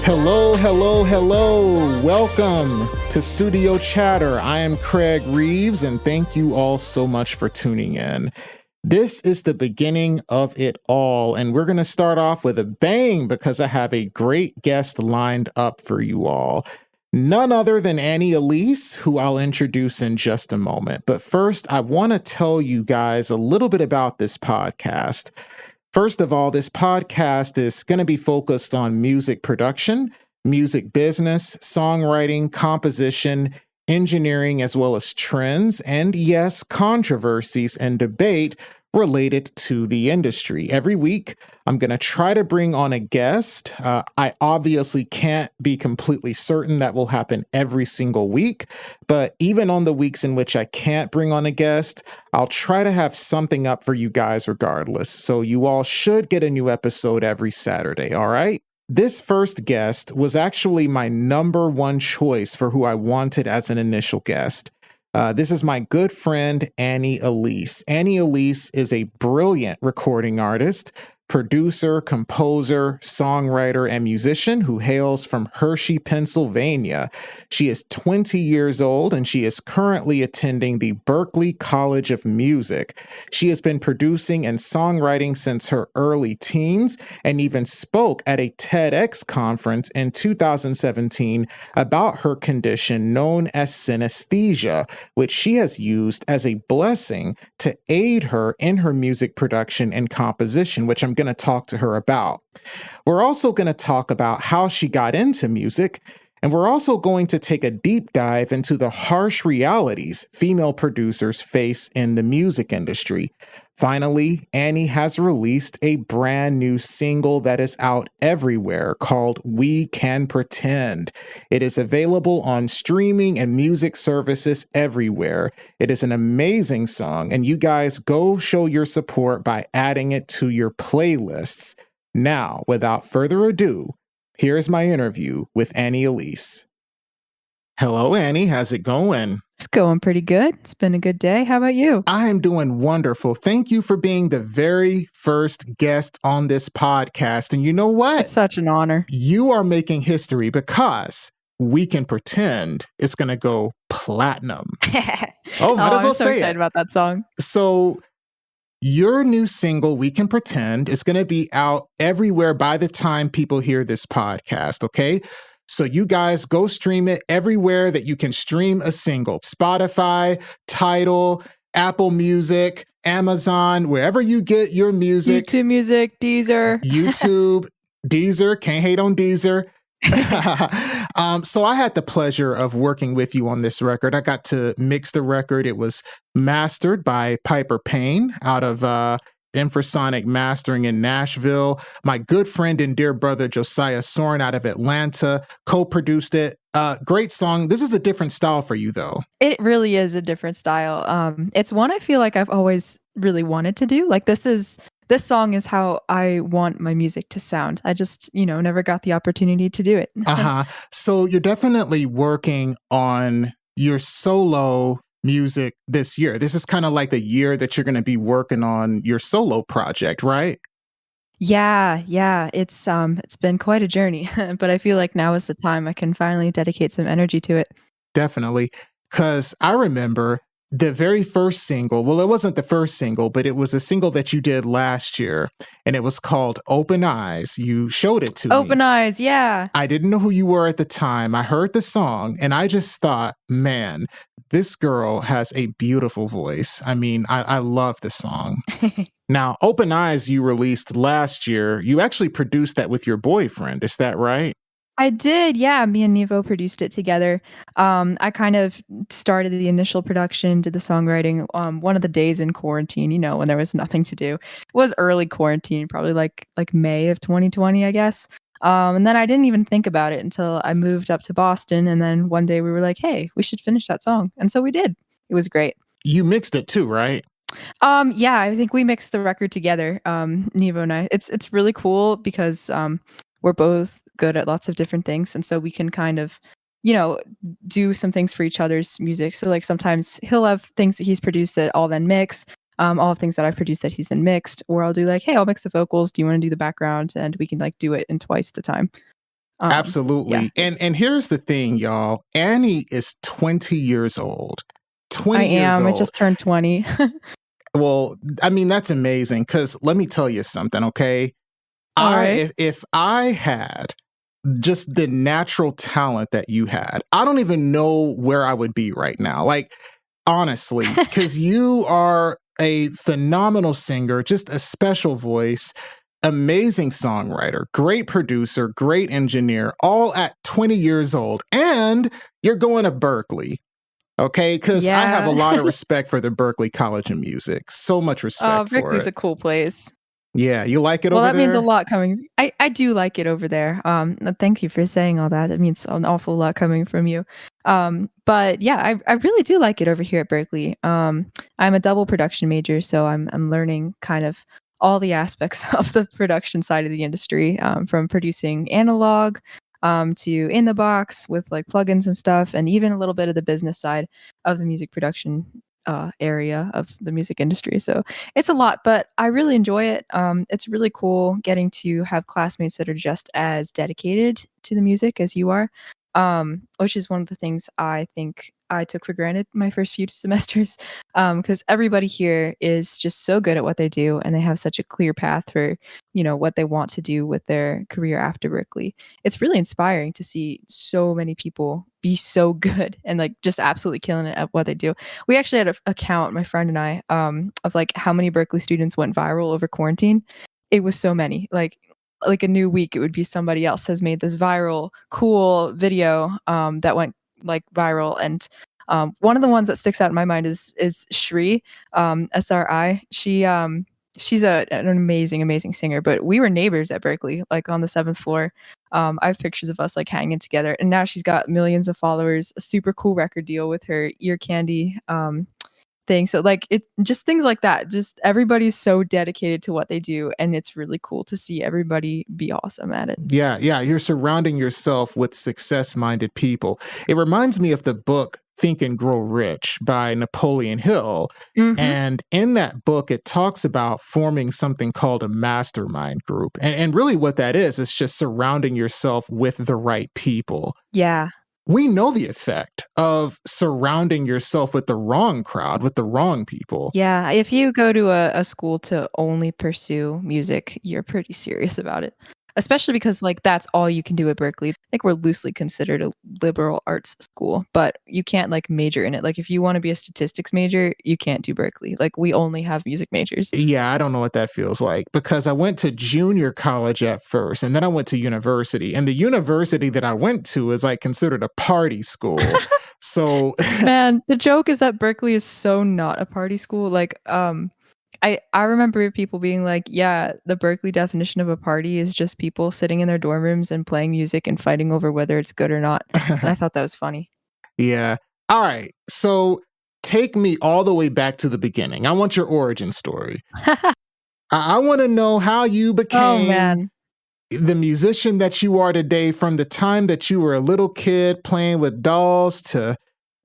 Hello, hello, hello. Welcome to Studio Chatter. I am Craig Reeves, and thank you all so much for tuning in. This is the beginning of it all, and we're going to start off with a bang because I have a great guest lined up for you all. None other than Elise, who I'll introduce in just a moment. But first, I want to tell you guys a little bit about this podcast. First of all, this podcast is going to be focused on music production, music business, songwriting, composition, engineering, as well as trends, and yes, controversies and debate related to the industry. Every week, I'm going to try to bring on a guest. I obviously can't be completely certain that will happen every single week, but even on the weeks in which I can't bring on a guest, I'll try to have something up for you guys regardless. So you all should get a new episode every Saturday, all right? This first guest was actually my number one choice for who I wanted as an initial guest. This is my good friend, Elise. Elise is a brilliant recording artist, producer, composer, songwriter, and musician who hails from Hershey, Pennsylvania. She is 20 years old and she is currently attending the Berklee College of Music. She has been producing and songwriting since her early teens and even spoke at a TEDx conference in 2017 about her condition known as synesthesia, which she has used as a blessing to aid her in her music production and composition, which I'm going to talk to her about. We're also going to talk about how she got into music, and we're also going to take a deep dive into the harsh realities female producers face in the music industry. Finally, Annie has released a brand new single that is out everywhere called We Can Pretend. It is available on streaming and music services everywhere. It is an amazing song, and you guys go show your support by adding it to your playlists. Now, without further ado, here's my interview with Elise. Hello, Annie. How's it going? It's going pretty good. It's been a good day. How about you? I am doing wonderful. Thank you for being the very first guest on this podcast. And you know what? It's such an honor. You are making history because We Can Pretend it's going to go platinum. I'm so excited about that song. So your new single, We Can Pretend, is going to be out everywhere by the time people hear this podcast, okay? So you guys go stream it everywhere that you can stream a single. Spotify, Tidal, Apple Music, Amazon, wherever you get your music. YouTube Music, Deezer. YouTube, Deezer, can't hate on Deezer. So I had the pleasure of working with you on this record. I got to mix the record. It was mastered by Piper Payne out of Infrasonic Mastering in Nashville. My good friend and dear brother Josiah Soren out of Atlanta co-produced it. Great song. This is a different style for you, though. It really is a different style. It's one I feel like I've always really wanted to do. Like this song is how I want my music to sound. I just, never got the opportunity to do it. So you're definitely working on your solo music this year. This is kind of like the year that you're going to be working on your solo project, right? Yeah. It's been quite a journey, but I feel like now is the time I can finally dedicate some energy to it. Definitely. Because I remember the very first single, well, it wasn't the first single, but it was a single that you did last year, and it was called Open Eyes. You showed it to me. Open Eyes, yeah. I didn't know who you were at the time. I heard the song, and I just thought, man, this girl has a beautiful voice. I mean, I love the song. Now, Open Eyes you released last year. You actually produced that with your boyfriend. Is that right? I did, yeah. Me and Nevo produced it together. I kind of started the initial production, did the songwriting one of the days in quarantine, when there was nothing to do. It was early quarantine, probably like May of 2020, I guess. And then I didn't even think about it until I moved up to Boston. And then one day we were like, hey, we should finish that song. And so we did. It was great. You mixed it too, right? Yeah, I think we mixed the record together, Nevo and I. It's really cool because we're both good at lots of different things, and so we can kind of do some things for each other's music. So like sometimes he'll have things that he's produced that I'll then mix, all things that I've produced that he's then mixed, or I'll do like, hey, I'll mix the vocals, do you want to do the background, and we can like do it in twice the time. Yeah, Absolutely. And it's here's the thing, y'all. Annie is 20 years old. I 20 years am. I old. just turned 20. Well, I mean, that's amazing because let me tell you something, okay? All I right. if I had just the natural talent that you had, I don't even know where I would be right now. Like, honestly, because you are a phenomenal singer, just a special voice, amazing songwriter, great producer, great engineer, all at 20 years old. And you're going to Berklee. Okay, because I have a Yeah. lot of respect for the Berklee College of Music. So much respect for Berkeley's it. a cool place. Yeah, you like it Well, over that means a there? lot coming I do like it over there. Thank you for saying all that. It means an awful lot coming from you. But yeah, I really do like it over here at Berkeley. I'm a double production major, so I'm learning kind of all the aspects of the production side of the industry, from producing analog, to in the box with like plugins and stuff, and even a little bit of the business side of the music production area of the music industry. So it's a lot, but I really enjoy it. It's really cool getting to have classmates that are just as dedicated to the music as you are, which is one of the things I think I took for granted my first few semesters, because everybody here is just so good at what they do, and they have such a clear path for what they want to do with their career after Berkeley. It's really inspiring to see so many people be so good and like just absolutely killing it at what they do. We actually had a count, my friend and I, of like how many Berkeley students went viral over quarantine. It was so many. Like a new week, it would be somebody else has made this viral, cool video that went like viral. And one of the ones that sticks out in my mind is Shri, SRI. She's an amazing, amazing singer. But we were neighbors at Berkeley, like on the seventh floor. I have pictures of us like hanging together, and now she's got millions of followers. A super cool record deal with her ear candy thing. So like it just things like that. Just everybody's so dedicated to what they do, and it's really cool to see everybody be awesome at it. Yeah, yeah. You're surrounding yourself with success minded people. It reminds me of the book Think and Grow Rich by Napoleon Hill. Hmm. And in that book, it talks about forming something called a mastermind group. And really, what that is just surrounding yourself with the right people. Yeah. We know the effect of surrounding yourself with the wrong crowd, with the wrong people. Yeah, if you go to a school to only pursue music, you're pretty serious about it. Especially because like that's all you can do at Berkeley. I think we're loosely considered a liberal arts school, but you can't like major in it. Like if you want to be a statistics major, you can't do Berkeley. Like we only have music majors. Yeah, I don't know what that feels like because I went to junior college at first and then I went to university. And the university that I went to is like considered a party school. So, Man, the joke is that Berkeley is so not a party school. Like, I remember people being like, "Yeah, the Berkeley definition of a party is just people sitting in their dorm rooms and playing music and fighting over whether it's good or not." And I thought that was funny. yeah. All right. So, take me all the way back to the beginning. I want your origin story. I want to know how you Oh became man. the musician that you are today from the time that you were a little kid playing with dolls to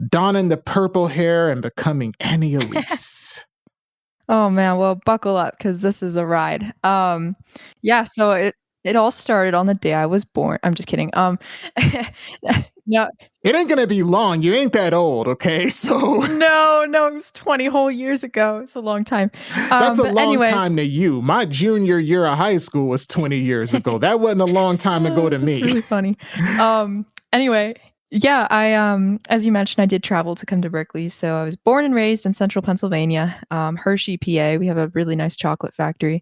donning the purple hair and becoming Annie Elise. Oh man, well, buckle up because this is a ride. Yeah, so it all started on the day I was born. I'm just kidding. No, It ain't gonna be long. You ain't that old, okay? So no, no, it was 20 whole years ago. It's a long time. that's a But long anyway, time to you. My junior year of high school was 20 years ago. That wasn't a long time ago to that's me. really funny. Anyway, yeah, I as you mentioned, I did travel to come to Berkeley. So I was born and raised in central Pennsylvania, Hershey, PA. We have a really nice chocolate factory.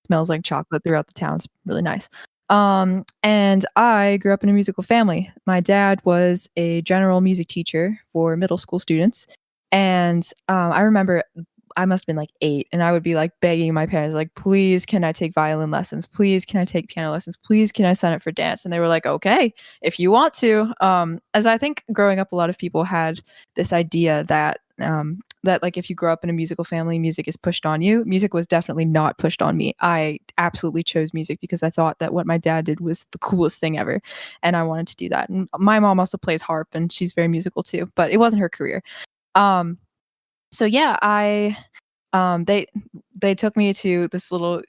Smells like chocolate throughout the town. It's really nice. And I grew up in a musical family. My dad was a general music teacher for middle school students. And I remember I must have been like 8, and I would be like begging my parents, like, please, can I take violin lessons? Please, can I take piano lessons? Please, can I sign up for dance? And they were like, okay, if you want to. As I think growing up, a lot of people had this idea that that like if you grow up in a musical family, music is pushed on you. Music was definitely not pushed on me. I absolutely chose music because I thought that what my dad did was the coolest thing ever, and I wanted to do that. And my mom also plays harp, and she's very musical too, but it wasn't her career. Um, so yeah, they took me to this little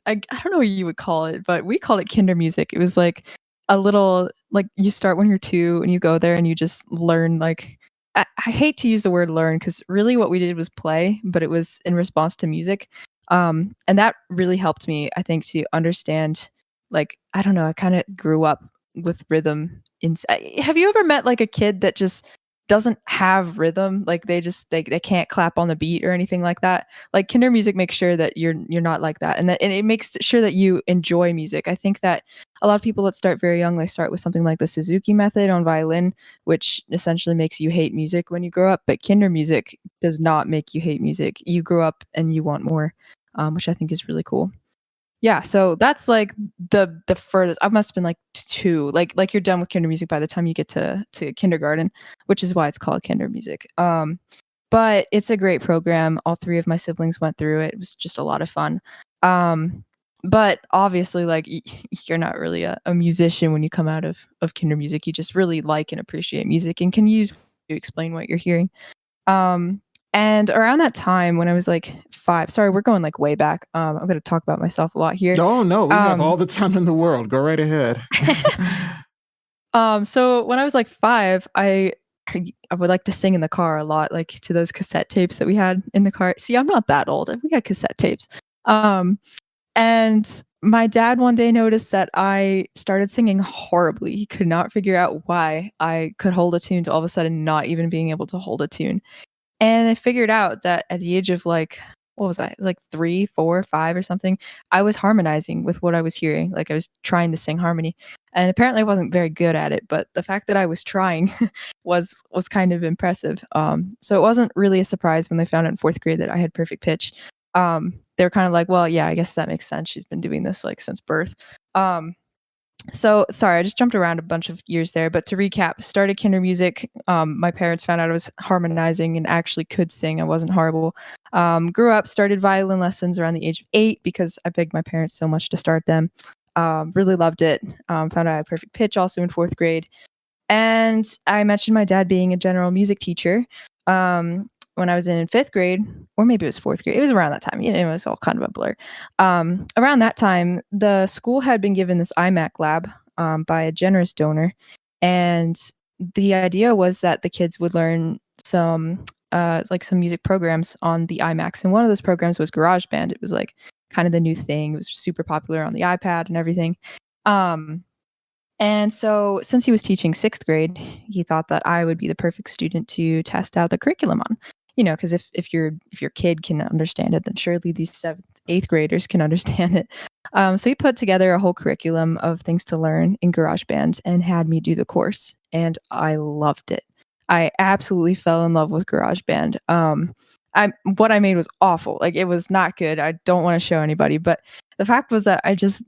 I don't know what you would call it, but we called it kinder music. It was like a little, like, you start when you're 2 and you go there and you just learn, like, I hate to use the word learn because really what we did was play, but it was in response to music. And that really helped me, I think, to understand, like, I don't know, I kind of grew up with rhythm. Have you ever met like a kid that just doesn't have rhythm? Like they can't clap on the beat or anything like that. Like kinder music makes sure that you're not like that, and it makes sure that you enjoy music. I think that a lot of people that start very young, they start with something like the Suzuki method on violin, which essentially makes you hate music when you grow up. But kinder music does not make you hate music. You grow up and you want more, which I think is really cool. Yeah, so that's like the furthest. I must have been like 2. Like you're done with kinder music by the time you get to kindergarten, which is why it's called kinder music. But it's a great program. All 3 of my siblings went through it. It was just a lot of fun. But obviously, like you're not really a musician when you come out of kinder music. You just really like and appreciate music and can use to explain what you're hearing. And around that time when I was like 5, sorry, we're going like way back. I'm going to talk about myself a lot here. Oh no, we have all the time in the world. Go right ahead. So when I was like 5, I would like to sing in the car a lot, like to those cassette tapes that we had in the car. See, I'm not that old. We had cassette tapes. And my dad one day noticed that I started singing horribly. He could not figure out why I could hold a tune to all of a sudden not even being able to hold a tune. And I figured out that at the age of like, what was I? It was like 3, 4, 5 or something. I was harmonizing with what I was hearing. Like I was trying to sing harmony. And apparently I wasn't very good at it, but the fact that I was trying was kind of impressive. So it wasn't really a surprise when they found out in 4th grade that I had perfect pitch. They were kind of like, well, yeah, I guess that makes sense. She's been doing this like since birth. So sorry, I just jumped around a bunch of years there, but to recap, started kinder music. My parents found out I was harmonizing and actually could sing. I wasn't horrible. Grew up, started violin lessons around the age of 8 because I begged my parents so much to start them. Really loved it. Found out I had perfect pitch also in 4th grade. And I mentioned my dad being a general music teacher. When I was in 5th grade, or maybe it was 4th grade, it was around that time. You know, it was all kind of a blur. Around that time, the school had been given this iMac lab by a generous donor, and the idea was that the kids would learn some music programs on the iMacs, and one of those programs was GarageBand. It was like kind of the new thing. It was super popular on the iPad and everything. And so since he was teaching 6th grade, he thought that I would be the perfect student to test out the curriculum on. You know, because if your kid can understand it, then surely these 7th, 8th graders can understand it. So he put together a whole curriculum of things to learn in GarageBand and had me do the course, and I loved it. I absolutely fell in love with GarageBand. What I made was awful. Like it was not good. I don't want to show anybody, but the fact was that I just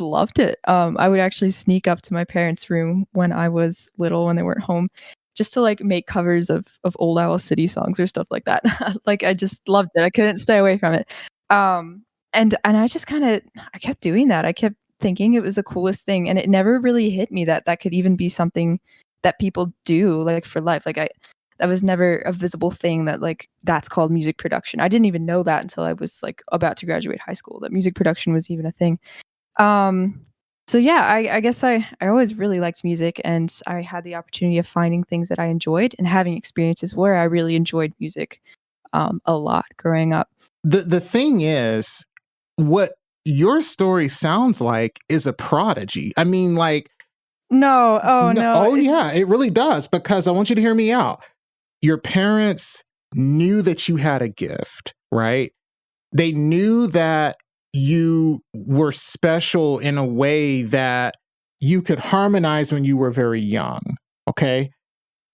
loved it. I would actually sneak up to my parents' room when I was little, when they weren't home, just to like make covers of Old Owl City songs or stuff like that. Like I just loved it. I couldn't stay away from it. And I just I kept doing that. I kept thinking it was the coolest thing, and it never really hit me that that could even be something that people do like for life. Like that was never a visible thing that like that's called music production. I didn't even know that until I was like about to graduate high school, that music production was even a thing. So yeah, I guess I always really liked music, and I had the opportunity of finding things that I enjoyed and having experiences where I really enjoyed music a lot growing up. The thing is, what your story sounds like is a prodigy. I mean, like, no, oh yeah, it really does, because I want you to hear me out. Your parents knew that you had a gift, right? They knew that you were special in a way that you could harmonize when you were very young, okay?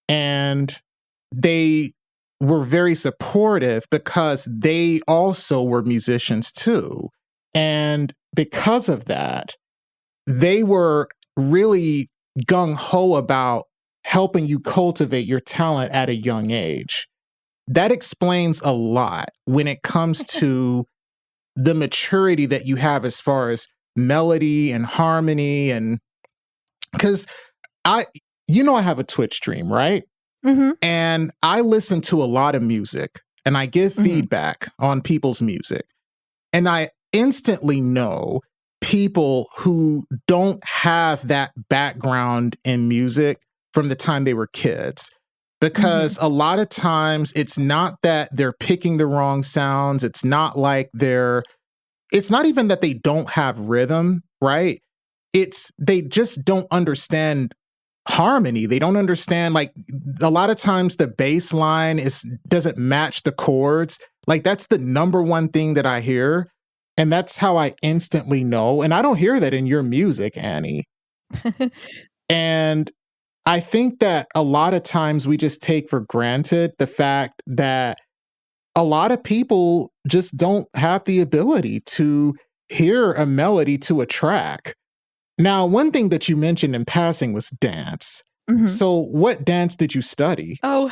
And they were very supportive because they also were musicians too. And because of that, they were really gung-ho about helping you cultivate your talent at a young age. That explains a lot when it comes to the maturity that you have as far as melody and harmony. And because I have a Twitch stream, right? Mm-hmm. And I listen to a lot of music and I give feedback on people's music. And I instantly know people who don't have that background in music from the time they were kids. Because a lot of times it's not that they're picking the wrong sounds. It's not like it's not even that they don't have rhythm, right? It's they just don't understand harmony. They don't understand, like, a lot of times the bass line doesn't match the chords. Like, that's the number one thing that I hear. And that's how I instantly know. And I don't hear that in your music, Annie. And I think that a lot of times we just take for granted the fact that a lot of people just don't have the ability to hear a melody to a track. Now, one thing that you mentioned in passing was dance. So what dance did you study? Oh,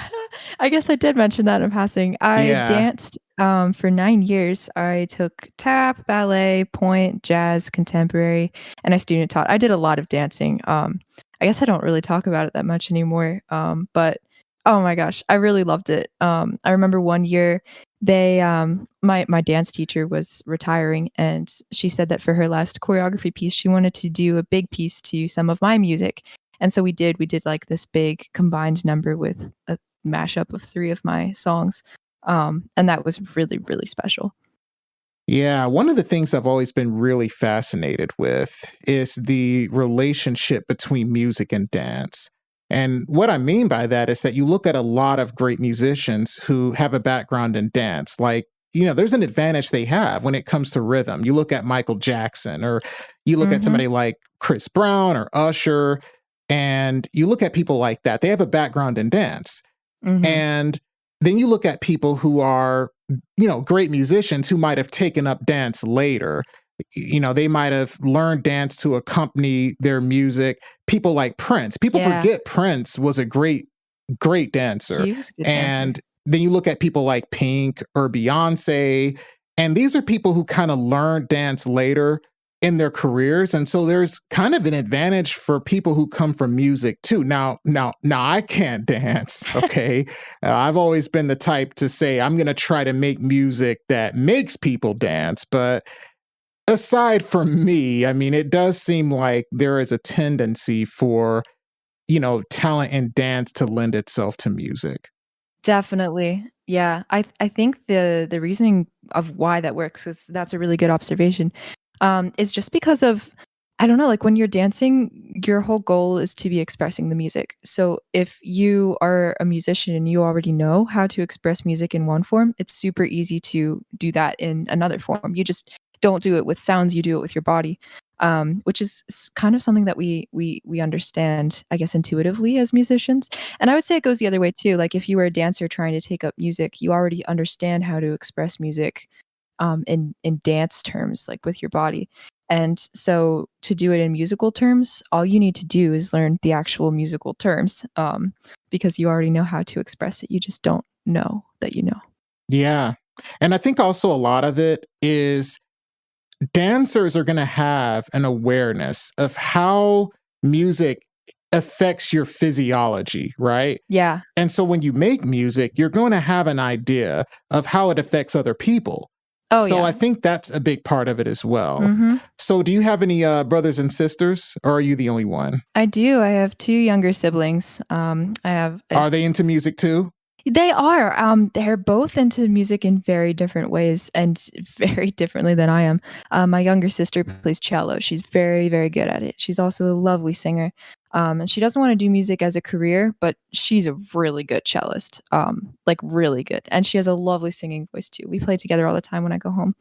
I guess I did mention that in passing. I Yeah. danced for 9 years. I took tap, ballet, point, jazz, contemporary, and I student taught. I did a lot of dancing. I guess I don't really talk about it that much anymore. But oh my gosh, I really loved it. I remember one year my dance teacher was retiring, and she said that for her last choreography piece, she wanted to do a big piece to some of my music. And so we did like this big combined number with a mashup of 3 of my songs. And that was really, really special. Yeah, one of the things I've always been really fascinated with is the relationship between music and dance. And what I mean by that is that you look at a lot of great musicians who have a background in dance. Like, there's an advantage they have when it comes to rhythm. You look at Michael Jackson, or you look at somebody like Chris Brown or Usher, and you look at people like that. They have a background in dance. And then you look at people who are, great musicians who might have taken up dance later. They might have learned dance to accompany their music. People like Prince. People Yeah. forget Prince was a great dancer. He was a good And dancer. then you look at people like Pink or Beyonce, and these are people who kind of learned dance later in their careers. And so there's kind of an advantage for people who come from music too. Now I can't dance. Okay. I've always been the type to say, I'm going to try to make music that makes people dance. But aside from me, I mean, it does seem like there is a tendency for, talent in dance to lend itself to music. Definitely. Yeah. I think the reasoning of why that works is that's a really good observation. Is just because of, I don't know, like when you're dancing, your whole goal is to be expressing the music. So if you are a musician and you already know how to express music in one form, it's super easy to do that in another form. You just don't do it with sounds, you do it with your body. Which is kind of something that we understand, I guess, intuitively as musicians. And I would say it goes the other way too. Like if you were a dancer trying to take up music, you already understand how to express music in dance terms, like with your body. And so to do it in musical terms, all you need to do is learn the actual musical terms, because you already know how to express it. You just don't know that you know. Yeah. And I think also a lot of it is dancers are going to have an awareness of how music affects your physiology, right? Yeah. And so when you make music, you're going to have an idea of how it affects other people. Oh, So yeah. I think that's a big part of it as well. Mhm. So do you have any brothers and sisters, or are you the only one? I do. I have 2 younger siblings. I have a Are they into music too? They are. They're both into music in very different ways and very differently than I am. My younger sister plays cello. She's very, very good at it. She's also a lovely singer. And she doesn't want to do music as a career, but she's a really good cellist. Like really good. And she has a lovely singing voice too. We play together all the time when I go home.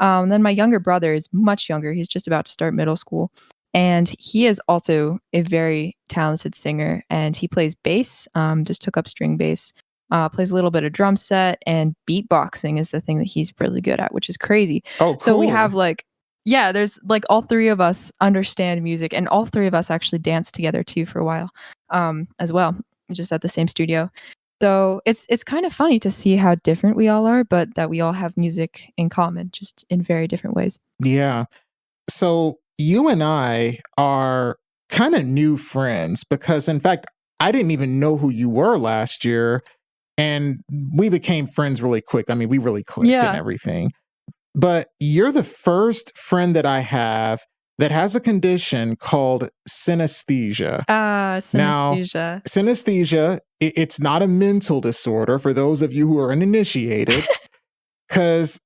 Then my younger brother is much younger. He's just about to start middle school. And he is also a very talented singer, and he plays bass, just took up string bass. Plays a little bit of drum set, and beatboxing is the thing that he's really good at, which is crazy. Oh, So we cool. have there's like all 3 of us understand music, and all 3 of us actually danced together too for a while, as well, just at the same studio. So it's kind of funny to see how different we all are, but that we all have music in common, just in very different ways. Yeah. So you and I are kind of new friends because, in fact, I didn't even know who you were last year. And we became friends really quick. I mean, we really clicked and Yeah. everything. But you're the first friend that I have that has a condition called synesthesia. Now, Synesthesia. synesthesia, it's not a mental disorder for those of you who are uninitiated, because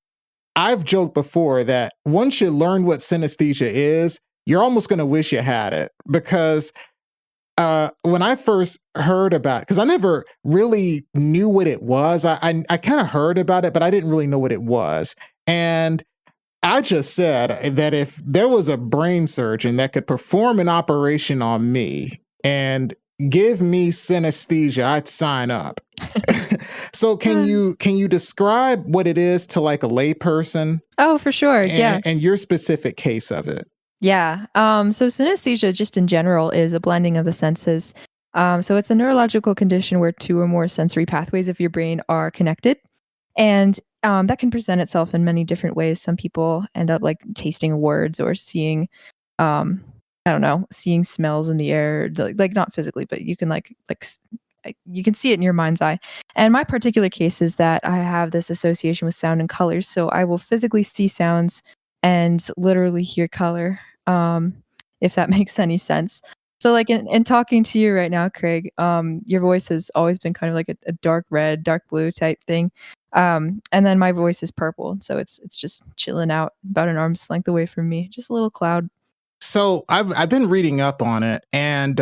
I've joked before that once you learn what synesthesia is, you're almost going to wish you had it. Because when I first heard about it, because I never really knew what it was, I kind of heard about it, but I didn't really know what it was. And I just said that if there was a brain surgeon that could perform an operation on me and give me synesthesia, I'd sign up. So can you describe what it is to like a layperson Oh, for sure. Yeah. and your specific case of it? Yeah. So synesthesia, just in general, is a blending of the senses. So it's a neurological condition where two or more sensory pathways of your brain are connected, and that can present itself in many different ways. Some people end up like tasting words or seeing, I don't know, seeing smells in the air, like not physically, but you can you can see it in your mind's eye. And my particular case is that I have this association with sound and colors, so I will physically see sounds and literally hear color, if that makes any sense. So, like in talking to you right now, Craig, your voice has always been kind of like a dark red, dark blue type thing, and then my voice is purple, so it's just chilling out about an arm's length away from me, just a little cloud. So I've been reading up on it, and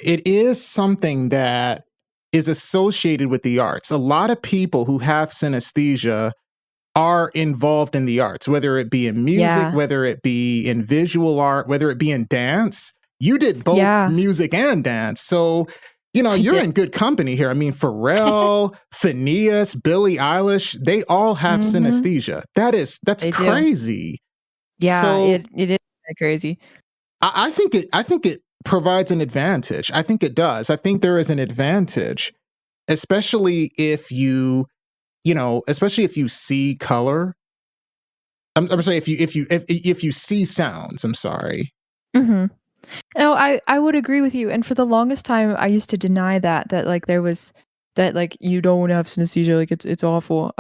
it is something that is associated with the arts. A lot of people who have synesthesia are involved in the arts, whether it be in music, Yeah, whether it be in visual art, whether it be in dance. You did both yeah, music and dance. So, I you're did. in good company here. I mean, Pharrell, Phineas, Billie Eilish, they all have Hmm. synesthesia. That's They do. crazy. Yeah, So it is kinda crazy. I think it provides an advantage. I think it does. I think there is an advantage, especially if especially if you see color. I'm sorry, if you see sounds, I'm sorry. Hmm. No, I would agree with you, and for the longest time, I used to deny that like there was that like you don't have synesthesia, like it's awful.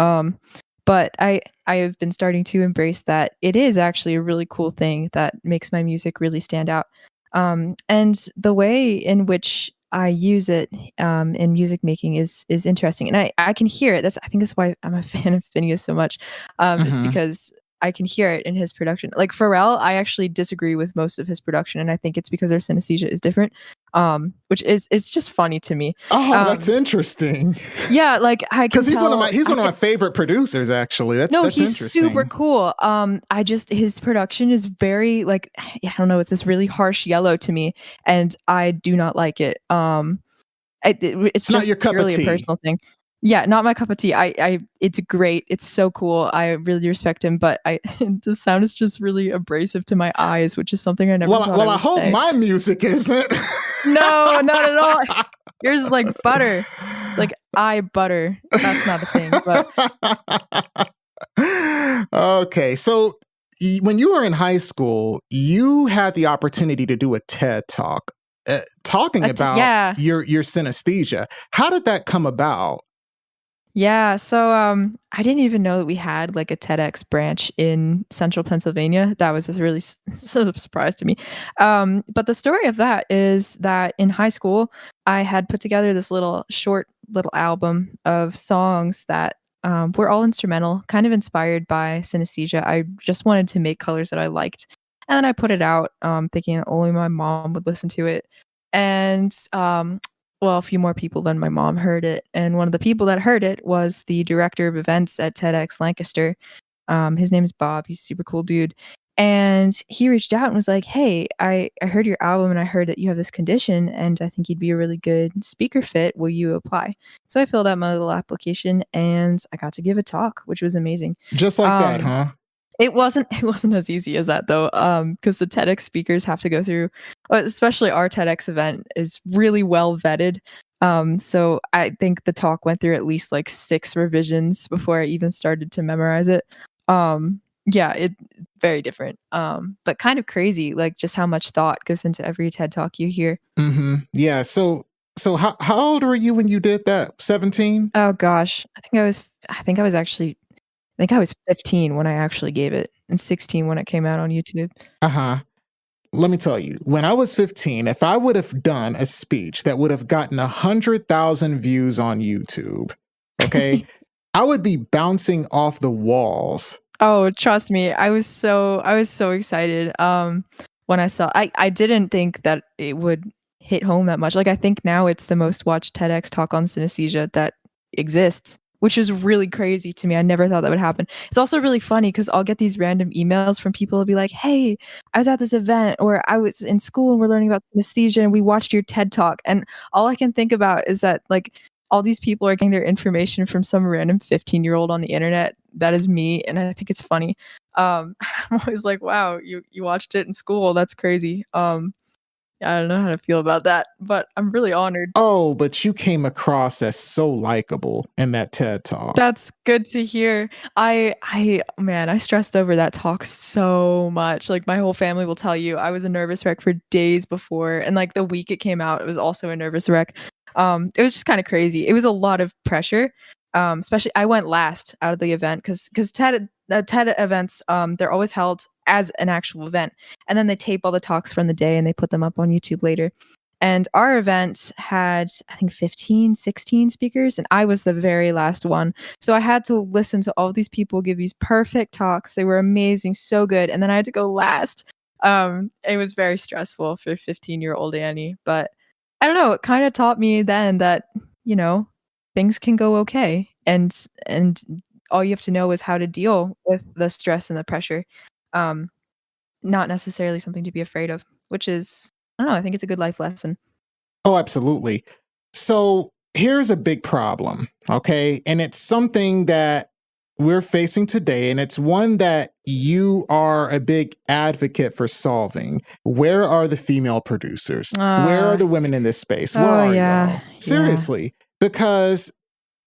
But I have been starting to embrace that it is actually a really cool thing that makes my music really stand out. And the way in which I use it in music making is interesting, and I can hear it. I think that's why I'm a fan of Phineas so much, is Mhm. because I can hear it in his production. Like Pharrell, I actually disagree with most of his production, and I think it's because their synesthesia is different, which is it's just funny to me. Oh, that's Um, interesting. yeah, like I can Because tell. he's I one of can. my favorite producers, actually. No, That's he's super interesting. cool. I just his production is very like I don't know. It's this really harsh yellow to me, and I do not like it. It's It's not just your cup of purely a tea. personal thing. Yeah, not my cup of tea. It's great. It's so cool. I really respect him, but I the sound is just really abrasive to my eyes, which is something I never thought I I would hope say. my music isn't. No, not at all. Yours is like butter. It's like eye butter. That's not a thing, but Okay, so when you were in high school, you had the opportunity to do a TED talk talking about yeah. your synesthesia. How did that come about? Yeah, so, I didn't even know that we had, like, a TEDx branch in Central Pennsylvania. That was a really sort of surprise to me. But the story of that is that in high school, I had put together this short little album of songs that, were all instrumental, kind of inspired by synesthesia. I just wanted to make colors that I liked, and then I put it out, thinking that only my mom would listen to it. And, well, a few more people than my mom heard it, and one of the people that heard it was the director of events at TEDx Lancaster. His name's Bob. He's a super cool dude, and he reached out and was like, "Hey, I heard your album and I heard that you have this condition, and I think you'd be a really good speaker fit. Will you apply?" So I filled out my little application and I got to give a talk, which was amazing. Just like that, Um, huh? it wasn't as easy as that though, because the TEDx speakers have to go through especially our TEDx event is really well vetted. So I think the talk went through at least, like, 6 revisions before I even started to memorize it. Yeah, very different, but kind of crazy, like, just how much thought goes into every TED Talk you hear. Yeah. So how old were you when you did that? 17? Oh gosh, I think I was 15 when I actually gave it, and 16 when it came out on YouTube. Uh huh. let me tell you, when I was 15, if I would have done a speech that would have gotten 100,000 views on YouTube, okay, I would be bouncing off the walls. Oh, trust me, I was so excited, when I saw I didn't think that it would hit home that much, like, I think now it's the most watched TEDx talk on synesthesia that exists, which is really crazy to me. I never thought that would happen. It's also really funny because 'cause I'll get these random emails from people who'll be like, "Hey, I was at this event," or, "I was in school and we're learning about synesthesia and we watched your TED Talk," and all I can think about is that, like, all these people are getting their information from some random 15-year-old on the internet. That is me, and I think it's funny. I'm always like, "Wow, you watched it in school, that's crazy." Yeah, I don't know how to feel about that, but I'm really honored. Oh, but you came across as so likable in that TED Talk. That's good to hear. Man, I stressed over that talk so much. Like, my whole family will tell you I was a nervous wreck for days before, and, like, the week it came out, it was also a nervous wreck. It was just kinda crazy. It was a lot of pressure, especially I went last out of the event because TED events, they're always held as an actual event, and then they tape all the talks from the day, and they put them up on YouTube later. And our event had, I think, 15, 16 speakers, and I was the very last one. So I had to listen to all these people give these perfect talks. They were amazing, so good. And then I had to go last. It was very stressful for 15-year-old Annie. But I don't know, it kind of taught me then that, you know, things can go okay. And all you have to know is how to deal with the stress and the pressure. Um, Not necessarily something to be afraid of, which is, I don't know, I think it's a good life lesson. Oh, absolutely. So here's a big problem, okay? And it's something that we're facing today, and it's one that you are a big advocate for solving. Where are the female producers? Where are Uh, the women in this space? Where oh are yeah, y'all? yeah. Seriously. Because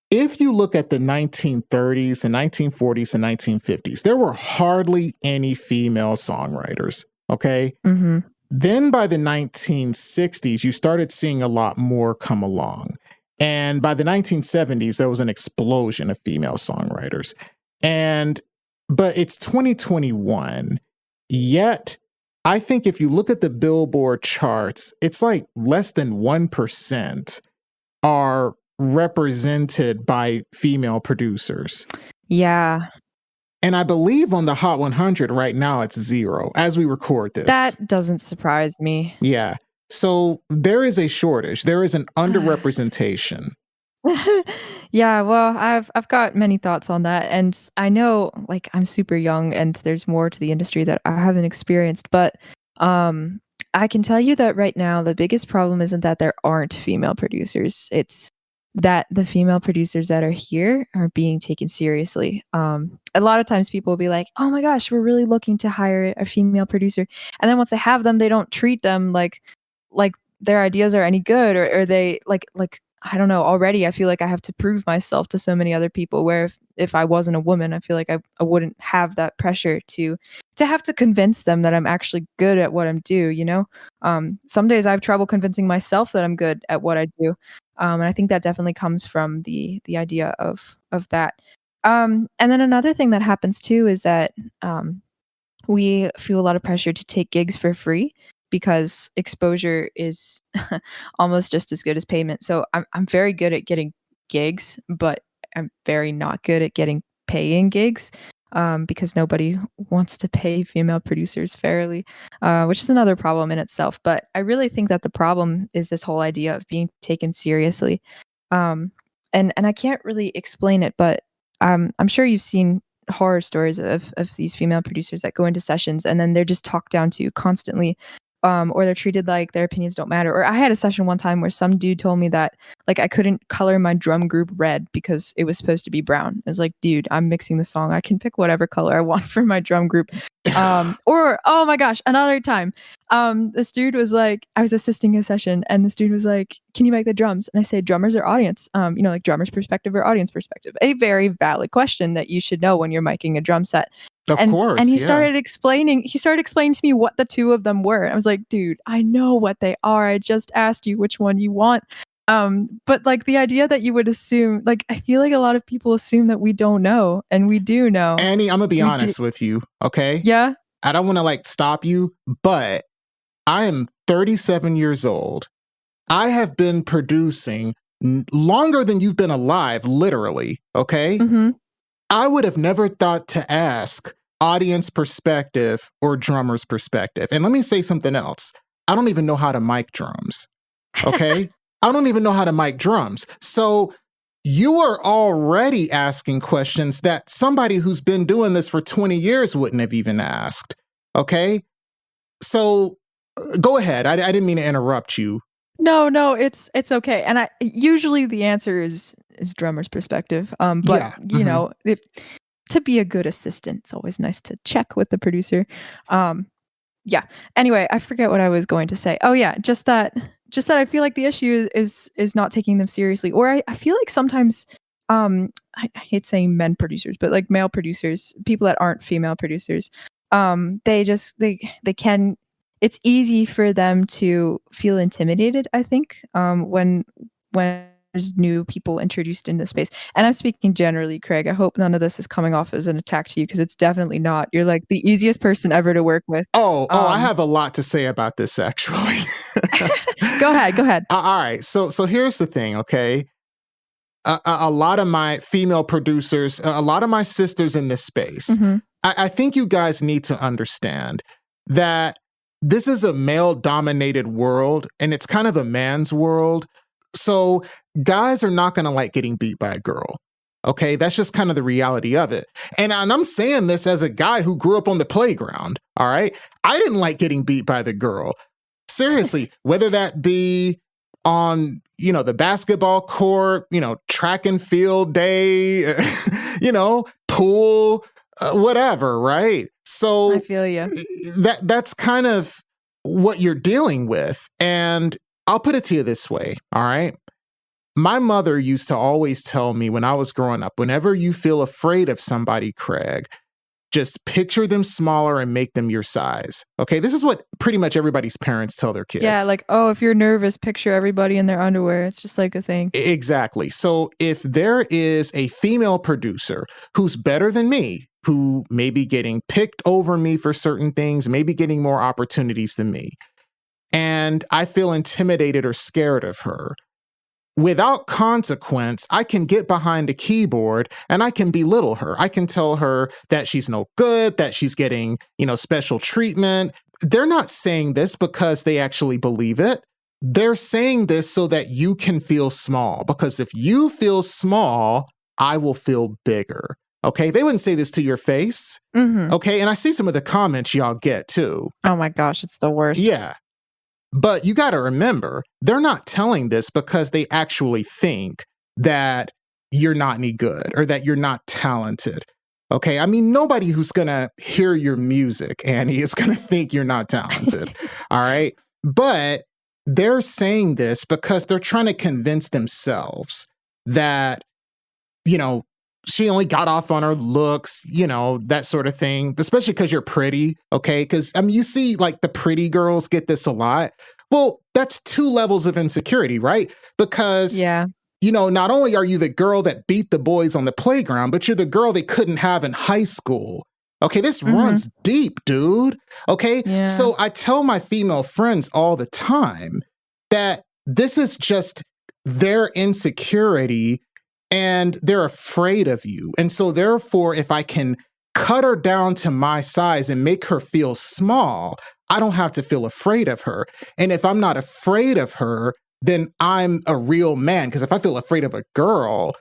if you look at the 1930s and 1940s and 1950s, there were hardly any female songwriters, okay? Mhm. Then by the 1960s, you started seeing a lot more come along. And by the 1970s, there was an explosion of female songwriters. And, but it's 2021. Yet, I think if you look at the Billboard charts, it's like less than 1% are represented by female producers. Yeah, And I believe on the Hot 100 right now, it's 0 as we record this. that doesn't surprise me. Yeah. So there is a shortage. There is an underrepresentation. Yeah, well, I've got many thoughts on that, and I know, like, I'm super young, and there's more to the industry that I haven't experienced, but, um, I can tell you that right now, the biggest problem isn't that there aren't female producers, it's that the female producers that are here are being taken seriously. A lot of times people will be like, "Oh my gosh, we're really looking to hire a female producer," and then once they have them, they don't treat them like their ideas are any good, or they like I don't know, already I feel like I have to prove myself to so many other people, where if I wasn't a woman, I feel like I wouldn't have that pressure to have to convince them that I'm actually good at what I'm do, you know? Some days I have trouble convincing myself that I'm good at what I do. And I think that definitely comes from the idea of that. And then another thing that happens too is that we feel a lot of pressure to take gigs for free because exposure is almost just as good as payment. So I'm very good at getting gigs, but I'm very not good at getting paying gigs, because nobody wants to pay female producers fairly, which is another problem in itself. But I really think that the problem is this whole idea of being taken seriously. Um, and I can't really explain it, but I'm sure you've seen horror stories of these female producers that go into sessions and then they're just talked down to constantly, or they're treated like their opinions don't matter. Or I had a session one time where some dude told me that, like, I couldn't color my drum group red because it was supposed to be brown. I was like, dude, I'm mixing the song. I can pick whatever color I want for my drum group. Or oh my gosh, another time, this dude was like, I was assisting a session, and this dude was like, "Can you make the drums?" And I say, "Drummers or audience? Like drummer's perspective or audience perspective?" A very valid question that you should know when you're miking a drum set. Of And course, yeah. he started explaining to me what the two of them were. I was like, "Dude, I know what they are. I just asked you which one you want." But like the idea that you would assume, like, I feel like a lot of people assume that we don't know, and we do know. Annie, I'm gonna be We do. honest with you, okay? Yeah. I don't want to like stop you, but I am 37 years old. I have been producing longer than you've been alive, literally, okay? Mm-hmm. I would have never thought to ask audience perspective or drummer's perspective. And let me say something else. I don't even know how to mic drums, okay? I don't even know how to mic drums. So you are already asking questions that somebody who's been doing this for 20 years wouldn't have even asked, okay? So go ahead. I didn't mean to interrupt you. No, it's okay. And I usually the answer is drummer's perspective. But Yeah. you know, if to be a good assistant, it's always nice to check with the producer. Yeah. Anyway, I forget what I was going to say. Oh yeah, just that I feel like the issue is not taking them seriously. Or I feel like sometimes I hate saying men producers, but like male producers, people that aren't female producers, they can it's easy for them to feel intimidated, I think, when there's new people introduced in the space. And I'm speaking generally, Craig. I hope none of this is coming off as an attack to you because it's definitely not. You're like the easiest person ever to work with. I have a lot to say about this actually. Go ahead. All right. So here's the thing, okay? A lot of my female producers, a lot of my sisters in this space, Mm-hmm. I think you guys need to understand that this is a male-dominated world, and it's kind of a man's world. So guys are not going to like getting beat by a girl. Okay, that's just kind of the reality of it. And I'm saying this as a guy who grew up on the playground, all right? I didn't like getting beat by the girl. Seriously, whether that be on, the basketball court, track and field day, pool, whatever, right? So I feel you. that's kind of what you're dealing with. And I'll put it to you this way, all right? My mother used to always tell me when I was growing up, whenever you feel afraid of somebody, Craig, just picture them smaller and make them your size. Okay, this is what pretty much everybody's parents tell their kids. Yeah, like, oh, if you're nervous, picture everybody in their underwear. It's just like a thing. Exactly. So if there is a female producer who's better than me, who may be getting picked over me for certain things, maybe getting more opportunities than me, and I feel intimidated or scared of her, without consequence, I can get behind a keyboard and I can belittle her. I can tell her that she's no good, that she's getting, special treatment. They're not saying this because they actually believe it. They're saying this so that you can feel small, because if you feel small, I will feel bigger. Okay, they wouldn't say this to your face. Mm-hmm. Okay, and I see some of the comments y'all get too. Oh my gosh, it's the worst. Yeah. But you got to remember, they're not telling this because they actually think that you're not any good or that you're not talented. Okay, I mean, nobody who's going to hear your music, Annie, is going to think you're not talented. All right. But they're saying this because they're trying to convince themselves that, she only got off on her looks, that sort of thing, especially because you're pretty, okay? Because, you see, like, the pretty girls get this a lot. Well, that's 2 levels of insecurity, right? Because, yeah, not only are you the girl that beat the boys on the playground, but you're the girl they couldn't have in high school. Okay, this runs deep, dude. Okay, yeah. So I tell my female friends all the time that this is just their insecurity, and they're afraid of you. And so therefore, if I can cut her down to my size and make her feel small, I don't have to feel afraid of her. And if I'm not afraid of her, then I'm a real man. Because if I feel afraid of a girl,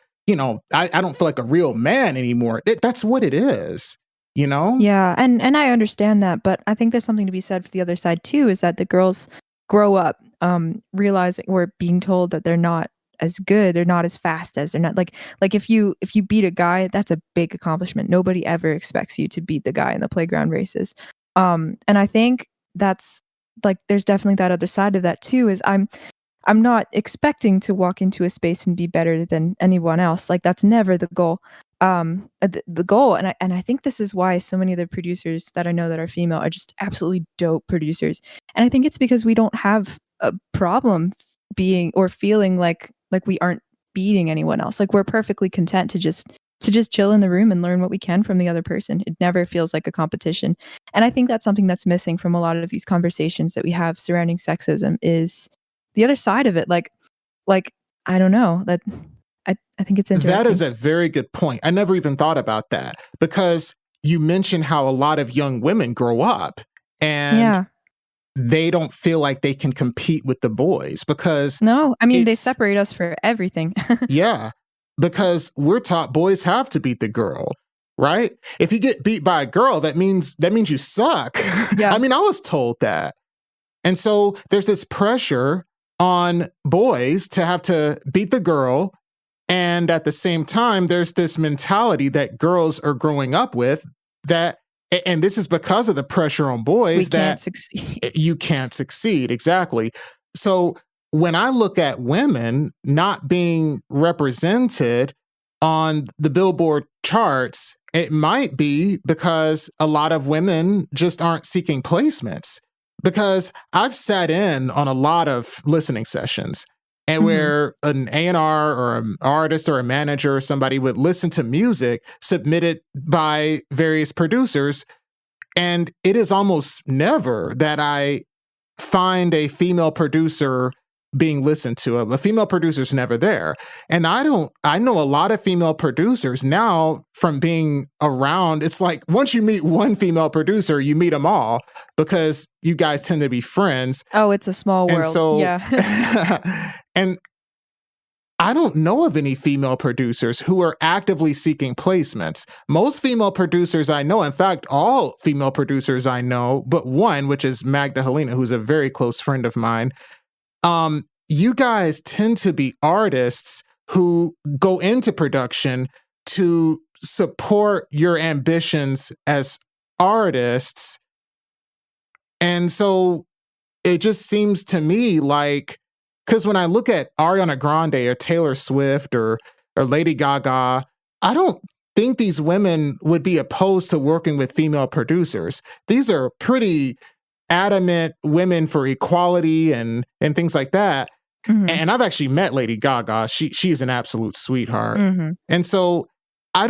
I don't feel like a real man anymore. That's what it is, Yeah, and I understand that, but I think there's something to be said for the other side too, is that the girls grow up realizing or being told that they're not as good, they're not as fast as, they're not like if you beat a guy, that's a big accomplishment. Nobody ever expects you to beat the guy in the playground races. And I think that's like, there's definitely that other side of that too, is I'm not expecting to walk into a space and be better than anyone else. Like, that's never the goal. The goal, and I think this is why so many of the producers that I know that are female are just absolutely dope producers. And I think it's because we don't have a problem being or feeling like we aren't beating anyone else. Like, we're perfectly content to just to just chill in the room and learn what we can from the other person. It never feels like a competition. And I think that's something that's missing from a lot of these conversations that we have surrounding sexism is the other side of it. Like I don't know, that I think it's interesting. That is a very good point. I never even thought about that, because you mentioned how a lot of young women grow up and they don't feel like they can compete with the boys because no, I mean, they separate us for everything. Yeah, because we're taught boys have to beat the girl, right? If you get beat by a girl, that means you suck. Yeah. I mean, I was told that. And so there's this pressure on boys to have to beat the girl. And at the same time, there's this mentality that girls are growing up with that, and this is because of the pressure on boys, can't succeed. You can't succeed. Exactly. So when I look at women not being represented on the Billboard charts, it might be because a lot of women just aren't seeking placements. Because I've sat in on a lot of listening sessions and where an A&R or an artist or a manager or somebody would listen to music submitted by various producers, and it is almost never that I find a female producer being listened to. A female producer's never there. And I know a lot of female producers now from being around. It's like once you meet one female producer, you meet them all because you guys tend to be friends. Oh, it's a small world. And so, yeah. And I don't know of any female producers who are actively seeking placements. Most female producers I know, in fact, all female producers I know, but one, which is Magda Helena, who's a very close friend of mine, you guys tend to be artists who go into production to support your ambitions as artists. And so it just seems to me like, because when I look at Ariana Grande or Taylor Swift or Lady Gaga, I don't think these women would be opposed to working with female producers. These are pretty adamant women for equality and things like that. And I've actually met Lady Gaga. She's an absolute sweetheart. And so I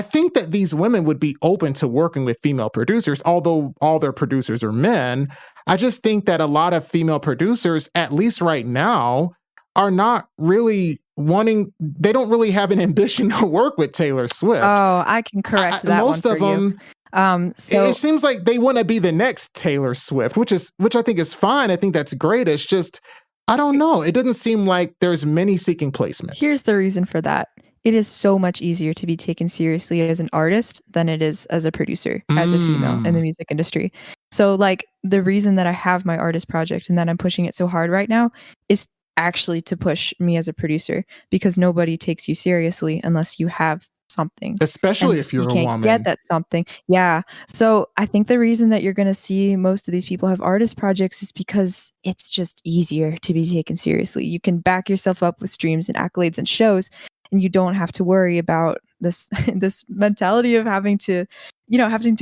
think that these women would be open to working with female producers, although all their producers are men. I just think that a lot of female producers, at least right now, are not really they don't really have an ambition to work with Taylor Swift. Oh, I can correct that most one of for them, you. It seems like they want to be the next Taylor Swift, which I think is fine. I think that's great. It's just, I don't know. It doesn't seem like there's many seeking placements. Here's the reason for that. It is so much easier to be taken seriously as an artist than it is as a producer, as a female in the music industry. So like the reason that I have my artist project and that I'm pushing it so hard right now is actually to push me as a producer, because nobody takes you seriously unless you have something. Especially if you're a woman. You can't get that something. Yeah. So I think the reason that you're going to see most of these people have artist projects is because it's just easier to be taken seriously. You can back yourself up with streams and accolades and shows, and you don't have to worry about this mentality of having to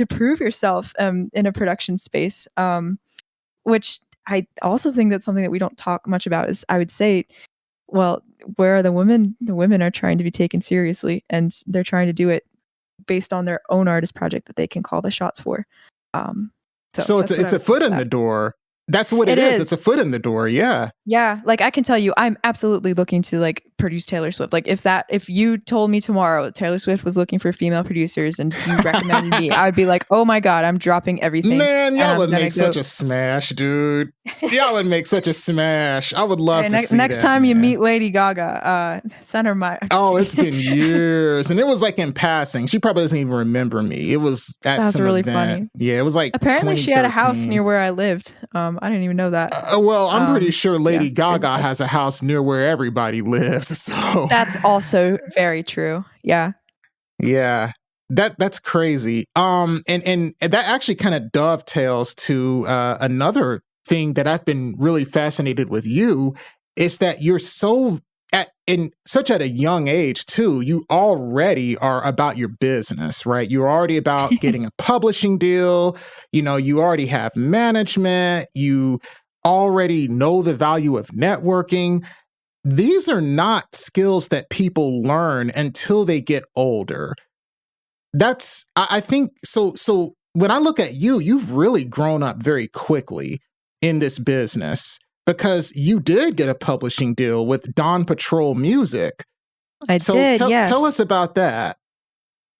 prove yourself in a production space, which I also think that's something that we don't talk much about. Is I would say, well, where are the women? The women are trying to be taken seriously, and they're trying to do it based on their own artist project that they can call the shots for. So it's a foot in the door. That's what it is. It's a foot in the door. Yeah. Yeah. Like I can tell you, I'm absolutely looking to like produce Taylor Swift. Like if you told me tomorrow Taylor Swift was looking for female producers and you recommended me, I would be like, oh my God, I'm dropping everything. Man, y'all would make such a smash, dude. Y'all would make such a smash. I would love to see next time you meet Lady Gaga, send her my. Oh, it's been years. And it was like in passing. She probably doesn't even remember me. It was at some really event. Funny. Yeah, it was like apparently she had a house near where I lived. I didn't even know that. Well, I'm pretty sure Lady Gaga has a house near where everybody lives. So that's also very true. Yeah. Yeah. That's crazy. And that actually kind of dovetails to another thing that I've been really fascinated with you is that you're at a young age too, you already are about your business, right? You're already about getting a publishing deal. You already have management. You already know the value of networking. these are not skills that people learn until they get older. I think so. So when I look at you, you've really grown up very quickly in this business because you did get a publishing deal with Dawn Patrol Music. I So did, yes. tell us about that.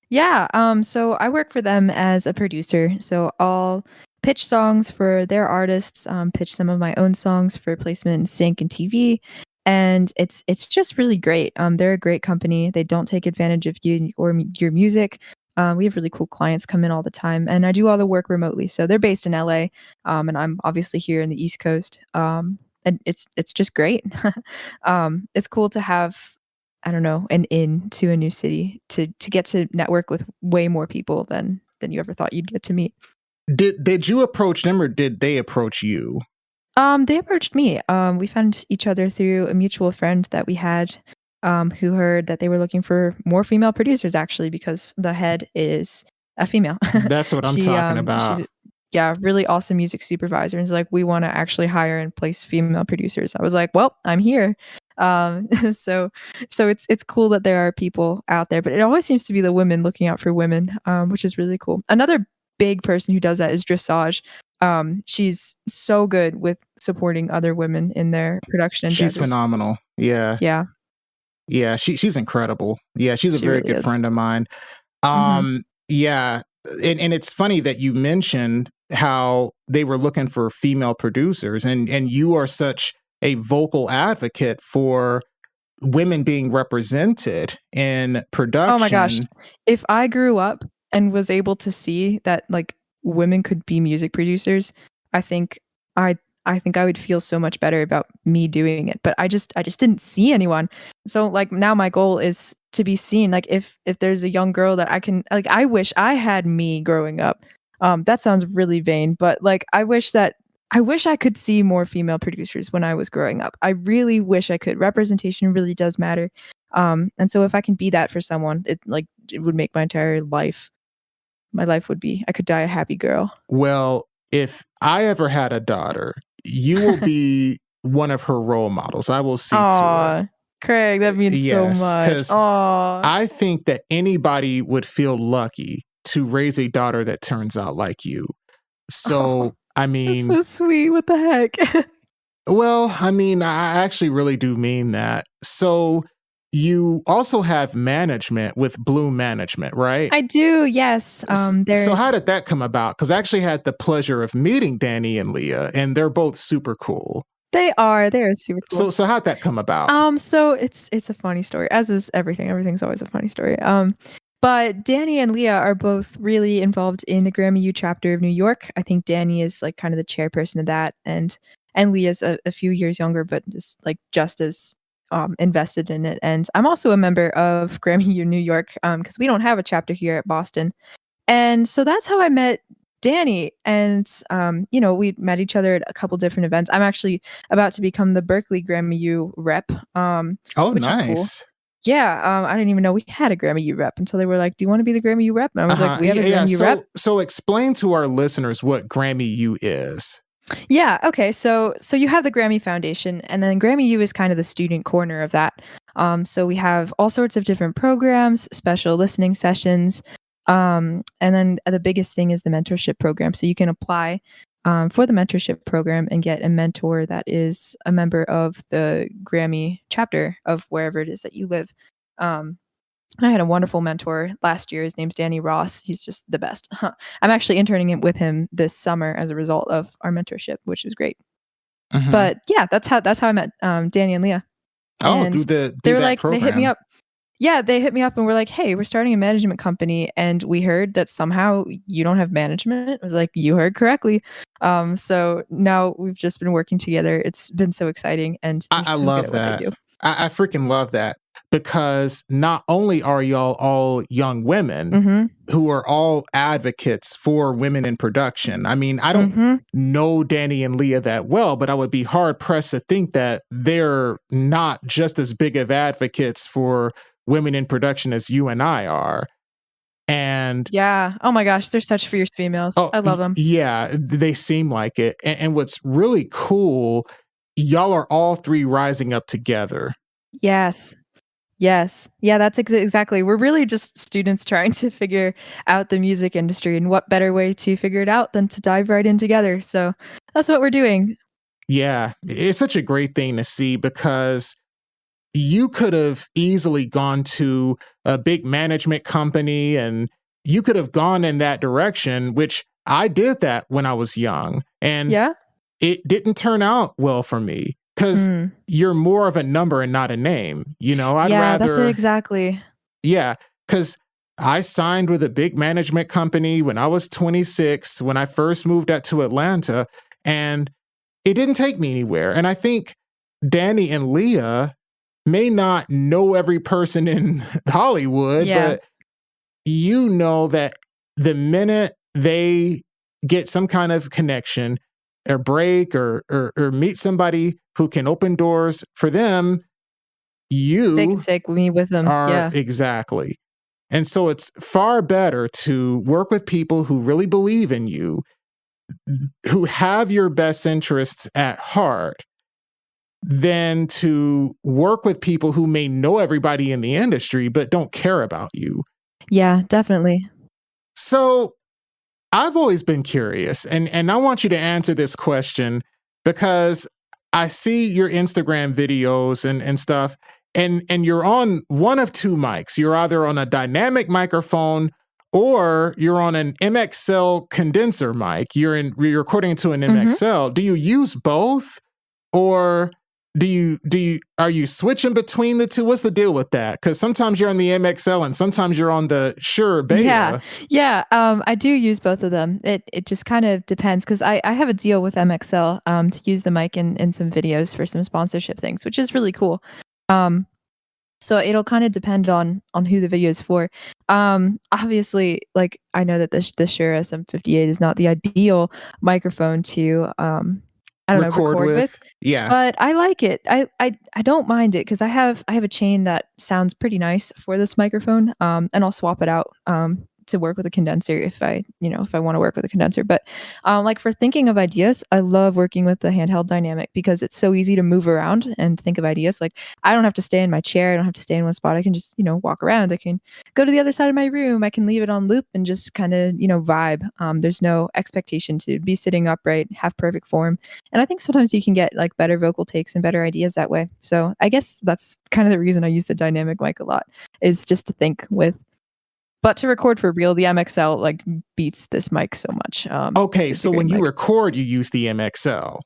Yeah, so I work for them as a producer. So I'll pitch songs for their artists, pitch some of my own songs for placement in sync and TV, and it's just really great. They're a great company. They don't take advantage of you or your music. We have really cool clients come in all the time, and I do all the work remotely. So they're based in LA, and I'm obviously here in the East Coast. And it's just great. It's cool to have, I don't know, an in to a new city to get to network with way more people than you ever thought you'd get to meet. Did you approach them or did they approach you? They approached me. We found each other through a mutual friend that we had, who heard that they were looking for more female producers actually because the head is a female. That's what I'm talking about. She's really awesome music supervisor, and is like, we want to actually hire and place female producers. I was like, well, I'm here. So it's cool that there are people out there, but it always seems to be the women looking out for women, which is really cool. Another big person who does that is Dressage. She's so good with supporting other women in their production endeavors. She's phenomenal. Yeah. Yeah, she's incredible. Yeah, she's a very good friend of mine. Yeah, and it's funny that you mentioned how they were looking for female producers, and you are such a vocal advocate for women being represented in production. Oh my gosh. If I grew up and was able to see that like women could be music producers, I think I would feel so much better about me doing it. But I just didn't see anyone. So like now my goal is to be seen. Like if there's a young girl that I can, like, I wish I had me growing up. That sounds really vain, but like I wish I could see more female producers when I was growing up. I really wish I could. Representation really does matter. And so if I can be that for someone, it would make my entire life. My life would be, I could die a happy girl. Well, if I ever had a daughter, you will be one of her role models. I will see to it. Craig, that means so much. I think that anybody would feel lucky to raise a daughter that turns out like you. So, I mean, that's so sweet. What the heck? Well, I mean, I actually really do mean that. So you also have management with Bloom Management, right? I do, yes. So how did that come about? Because I actually had the pleasure of meeting Danny and Leah, and they're both super cool. They are super cool. So how'd that come about? So it's a funny story, as is everything. Everything's always a funny story. But Danny and Leah are both really involved in the Grammy U chapter of New York. I think Danny is like kind of the chairperson of that, and Leah's a few years younger, but is like just as invested in it. And I'm also a member of Grammy U New York because we don't have a chapter here at Boston. And so that's how I met Danny. And, we met each other at a couple different events. I'm actually about to become the Berklee Grammy U rep. Which nice. Is cool. Yeah, I didn't even know we had a Grammy U rep until they were like, do you want to be the Grammy U rep? And I was like, we have a Grammy U rep. So explain to our listeners what Grammy U is. Yeah, okay. So you have the Grammy Foundation, and then Grammy U is kind of the student corner of that. So we have all sorts of different programs, special listening sessions, and then the biggest thing is the mentorship program. So you can apply for the mentorship program and get a mentor that is a member of the Grammy chapter of wherever it is that you live. I had a wonderful mentor last year. His name's Danny Ross. He's just the best. I'm actually interning with him this summer as a result of our mentorship, which was great. Mm-hmm. But yeah, that's how I met Danny and Leah. And they were like, program. They hit me up. Yeah, they hit me up and were like, hey, we're starting a management company, and we heard that somehow you don't have management. I was like, you heard correctly. So now we've just been working together. It's been so exciting, and I love that. I freaking love that, because not only are y'all all young women who are all advocates for women in production. I mean, I don't know Danny and Leah that well, but I would be hard pressed to think that they're not just as big of advocates for women in production as you and I are. And yeah, oh my gosh, they're such fierce females. I love them. Yeah, they seem like it. And what's really cool y'all are all three rising up together. Yes. Yes. Yeah, that's exactly. We're really just students trying to figure out the music industry, and what better way to figure it out than to dive right in together. So that's what we're doing. Yeah, it's such a great thing to see because you could have easily gone to a big management company and you could have gone in that direction, which I did that when I was young. And Yeah. it didn't turn out well for me because Mm. you're more of a number and not a name. I'd Yeah, that's it rather, exactly. yeah, because I signed with a big management company when I was 26, when I first moved out to Atlanta, and it didn't take me anywhere. And I think Danny and Leah may not know every person in Hollywood, Yeah. but you know that the minute they get some kind of connection or break or meet somebody who can open doors for them, They can you take me with them. are Yeah. exactly. And so it's far better to work with people who really believe in you, who have your best interests at heart, than to work with people who may know everybody in the industry but don't care about you. Yeah, definitely. So I've always been curious, and I want you to answer this question because I see your Instagram videos and stuff, and you're on one of two mics. You're either on a dynamic microphone or you're on an MXL condenser mic. You're recording into an Mhm. MXL. Do you use both, or are you switching between the two? What's the deal with that? Because sometimes you're on the MXL and sometimes you're on the Shure Yeah. Beta. Yeah, I do use both of them. It just kind of depends, 'cause I have a deal with MXL, to use the mic in some videos for some sponsorship things, which is really cool. Um, so it'll kinda depend on who the video is for. Obviously, like, I know that the Shure SM58 is not the ideal microphone to, I don't know, Record record with, with? Yeah. but I like it. I don't mind it, 'cause I have a chain that sounds pretty nice for this microphone, and I'll swap it out, to work with a condenser if if I wanna work with a condenser. But, like, for thinking of ideas, I love working with the handheld dynamic because it's so easy to move around and think of ideas. Like, I don't have to stay in my chair, I don't have to stay in one spot, I can just, walk around, I can go to the other side of my room, I can leave it on loop and just kinda, vibe. There's no expectation to be sitting upright, have perfect form. And I think sometimes you can get, like, better vocal takes and better ideas that way. So I guess that's kind of the reason I use the dynamic mic a lot, is just to think with. But to record for real, the MXL, like, beats this mic so much. Okay, It's a so great when you mic. record, you use the MXL.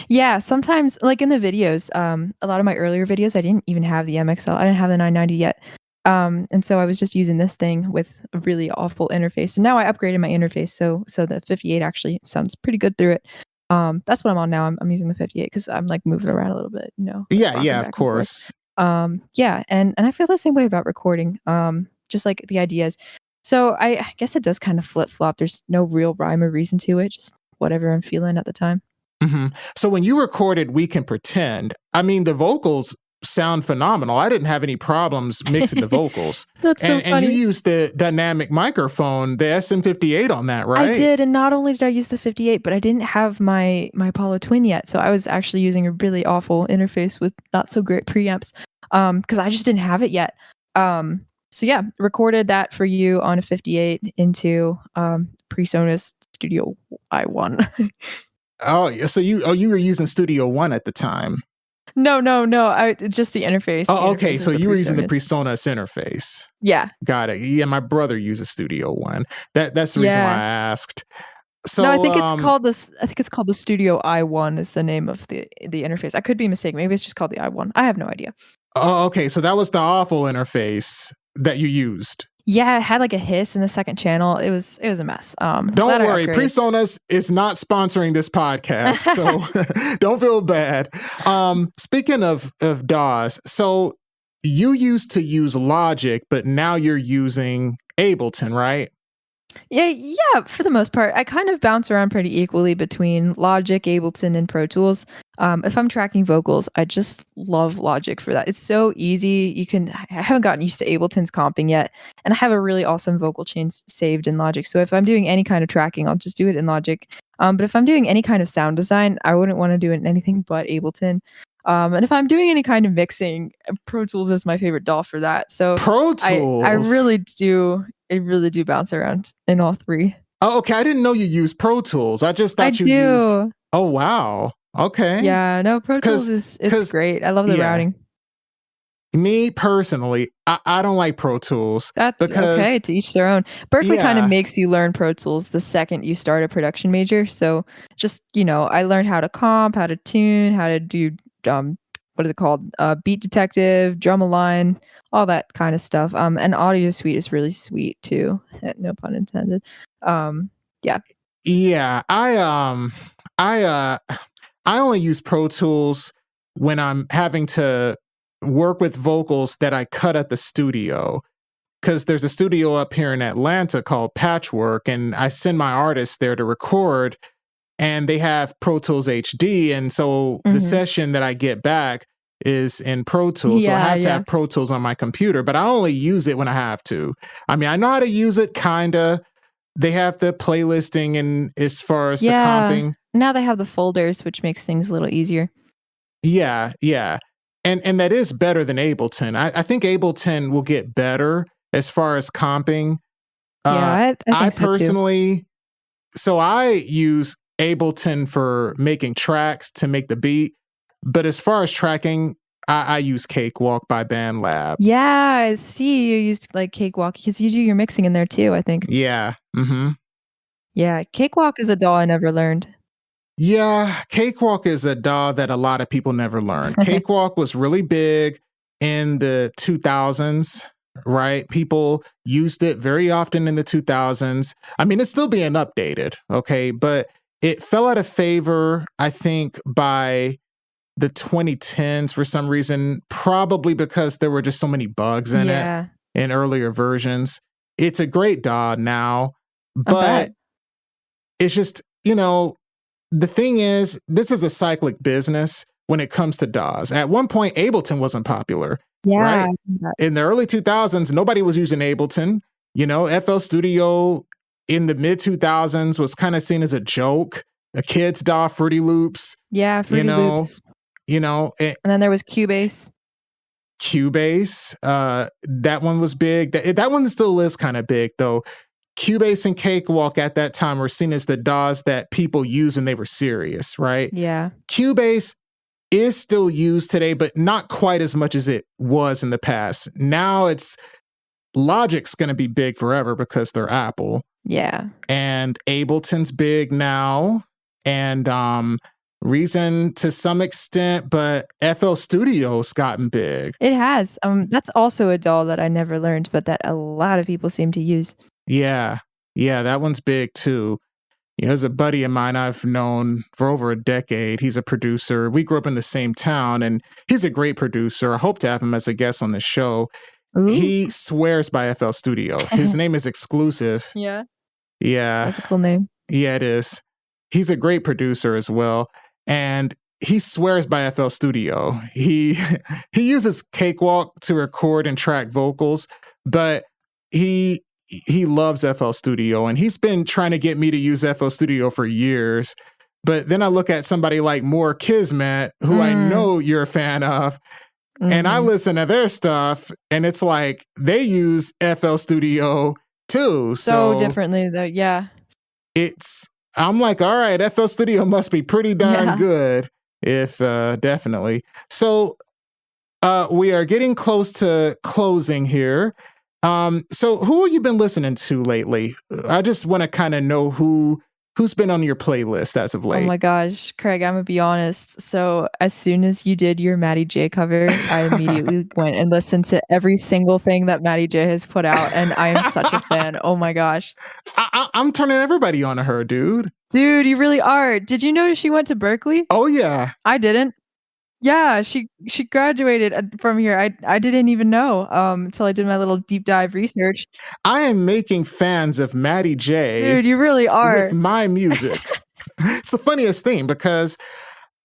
Yeah, sometimes, like, in the videos, a lot of my earlier videos, I didn't even have the MXL. I didn't have the 990 yet. And so I was just using this thing with a really awful interface. And now I upgraded my interface, so the 58 actually sounds pretty good through it. That's what I'm on now. I'm using the 58 because I'm, like, moving around a little bit, like, Yeah, rocking yeah, of back and forth. course. Yeah, and I feel the same way about recording, just like the ideas. So I guess it does kind of flip-flop. There's no real rhyme or reason to it, just whatever I'm feeling at the time. Hmm. So when you recorded We Can Pretend, I mean, the vocals sound phenomenal. I didn't have any problems mixing the vocals. That's so And you funny. used the dynamic microphone, the SM58 on that, I right? did, and not only did I use the 58, but I didn't have my Apollo Twin yet, so I was actually using a really awful interface with not so great preamps, because I just didn't have it yet. So yeah, recorded that for you on a 58 into, PreSonus Studio I1. Oh, yeah, so you were using Studio One at the time. No, no, no, just the interface. The Oh, okay. interface So is the you were using the PreSonus. PreSonus interface. Yeah, Got it. Yeah, my brother uses Studio One. That's the reason why yeah. I asked. No, I So, think it's called this. I think it's called the Studio I1 is the name of the interface. I could be mistaken. Maybe it's just called the I1. I have no idea. oh, okay. So that was the awful interface that you used. Yeah, it had like a hiss in the second channel. It was a mess. Don't Glad I worry, upgraded. PreSonus is not sponsoring this podcast, so don't feel bad. Speaking of DAWs, so you used to use Logic, but now you're using Ableton, right? Yeah, yeah, for the most part. I kind of bounce around pretty equally between Logic, Ableton, and Pro Tools. If I'm tracking vocals, I just love Logic for that. It's so easy. I haven't gotten used to Ableton's comping yet, and I have a really awesome vocal chain saved in Logic. So if I'm doing any kind of tracking, I'll just do it in Logic. But if I'm doing any kind of sound design, I wouldn't want to do it in anything but Ableton. And if I'm doing any kind of mixing, Pro Tools is my favorite DAW for that. So Pro I Tools. really do bounce around in all three. Oh, okay. I didn't know you used Pro Tools. I just I thought you used. do. Oh, wow. Okay. Yeah, no, Pro Tools Because, it's great. I love the yeah, routing. me personally, I don't like Pro Tools That's okay, because, to each their own. Berklee kind of yeah, makes you learn Pro Tools the second you start a production major. So just, I learned how to comp, how to tune, how to do what is it called? Beat detective, drum align, all that kind of stuff. And Audio Suite is really sweet too. No pun intended. Yeah. yeah, I only use Pro Tools when I'm having to work with vocals that I cut at the studio. Because there's a studio up here in Atlanta called Patchwork, and I send my artists there to record, and they have Pro Tools HD. And so the Mhm. session that I get back is in Pro Tools. So I Yeah, have to yeah. have Pro Tools on my computer, but I only use it when I have to. I mean, I know how to use it, kinda. They have the playlisting and as far as the Yeah. comping. Now they have the folders, which makes things a little easier. Yeah, yeah. And that is better than Ableton. I think Ableton will get better as far as comping. Yeah, I I think so too. personally, so I use Ableton for making tracks to make the beat, but as far as tracking, I use Cakewalk by BandLab. Yeah, I see you used, like, Cakewalk because you do your mixing in there too, I think. Yeah. Mm-hmm. Yeah, Cakewalk is a DAW I never learned. Yeah, Cakewalk is a DAW that a lot of people never learned. Cakewalk was really big in the 2000s, right? People used it very often in the 2000s. I mean, it's still being updated, okay? But it fell out of favor, I think, by the 2010s for some reason, probably because there were just so many bugs in it Yeah, in earlier versions. It's a great DAW now, I bet. but it's just, the thing is, this is a cyclic business when it comes to DAWs. At one point, Ableton wasn't popular, Yeah, right? In the early 2000s, nobody was using Ableton. FL Studio in the mid 2000s was kind of seen as a joke. A kid's DAW, Fruity Loops, yeah, you Fruity know, Loops. and And then there was Cubase. Cubase. That one was big. That one still is kind of big, though. Cubase and Cakewalk at that time were seen as the DAWs that people used when they were serious, right? Yeah. Cubase is still used today, but not quite as much as it was in the past. Now it's Logic's going to be big forever because they're Apple, Yeah. and Ableton's big now, and Reason to some extent, but FL Studio's gotten big. It has. That's also a DAW that I never learned, but that a lot of people seem to use. Yeah, yeah, that one's big too. There's a buddy of mine I've known for over a decade. He's a producer. We grew up in the same town, and he's a great producer. I hope to have him as a guest on the show. Ooh. He swears by FL Studio. His name is Exclusive. Yeah. Yeah, That's a cool name. yeah, it is. He's a great producer as well, and he swears by FL Studio. He he uses Cakewalk to record and track vocals, but he loves FL Studio, and he's been trying to get me to use FL Studio for years. But then I look at somebody like More Kismet, who I know you're a fan of, and I Mhm. listen to their stuff, and it's like they use FL Studio too. So So differently though, yeah. I'm like, all right, FL Studio must be pretty darn Yeah. good, if definitely. So we are getting close to closing here. So who have you been listening to lately? I just want to kind of know who's been on your playlist as of Oh late. my gosh, Craig, Imma be honest. So, as soon as you did your Maddie Jay cover, I immediately went and listened to every single thing that Maddie Jay has put out, and I am such a fan. Oh my gosh. I'm turning everybody on to her, dude. Dude, you really are. Did you know she went to Berklee? Oh yeah, I didn't. Yeah, she graduated from here. I didn't even know, until I did my little deep dive research. I am making fans of Maddie Jay Dude, you really with are. my music. It's the funniest thing because,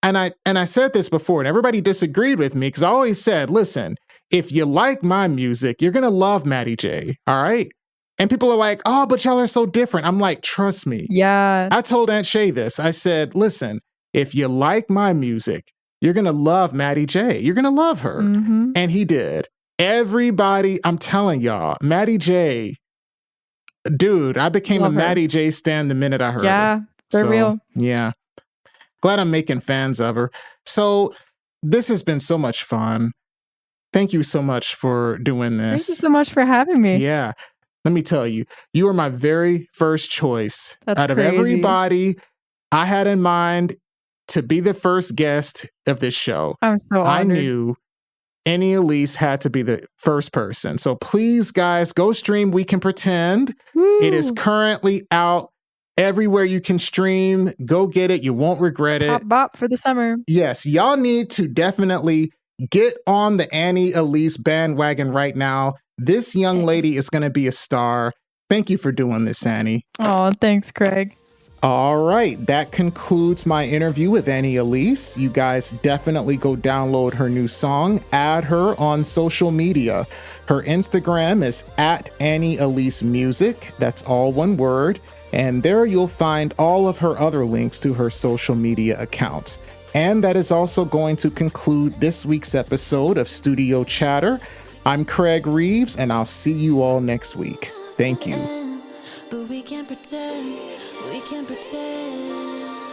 and I said this before, and everybody disagreed with me because I always said, listen, if you like my music, you're gonna love Maddie Jay. All right. And people are like, oh, but y'all are so different. I'm like, trust me. Yeah. I told Aunt Shay this. I said, listen, if you like my music, you're going to love Maddie Jay. You're going to love her. Mm-hmm. And he did. Everybody, I'm telling y'all, Maddie Jay, dude, I became Love a her. Maddie Jay stan the minute I heard her. Yeah, for real. Yeah. Glad I'm making fans of her. So this has been so much fun. Thank you so much for doing this. Thank you so much for having me. Yeah. Let me tell you, you were my very first choice. That's out of crazy. everybody I had in mind to be the first guest of this show. I'm so honored. I knew any Elise had to be the first person. So please, guys, go stream We Can Pretend. Woo. It is currently out everywhere you can stream. Go get it. You won't regret it. Pop bop for the summer. Yes, y'all need to definitely get on the Annie Elise bandwagon right now. This young lady is going to be a star. Thank you for doing this, Annie. Oh, thanks, Craig. All right, that concludes my interview with Annie Elise. You guys definitely go download her new song, add her on social media. Her Instagram is @AnnieEliseMusic. That's all one word. And there you'll find all of her other links to her social media accounts. And that is also going to conclude this week's episode of Studio Chatter. I'm Craig Reeves, and I'll see you all next week. Thank you. But we can't pretend, we can't pretend.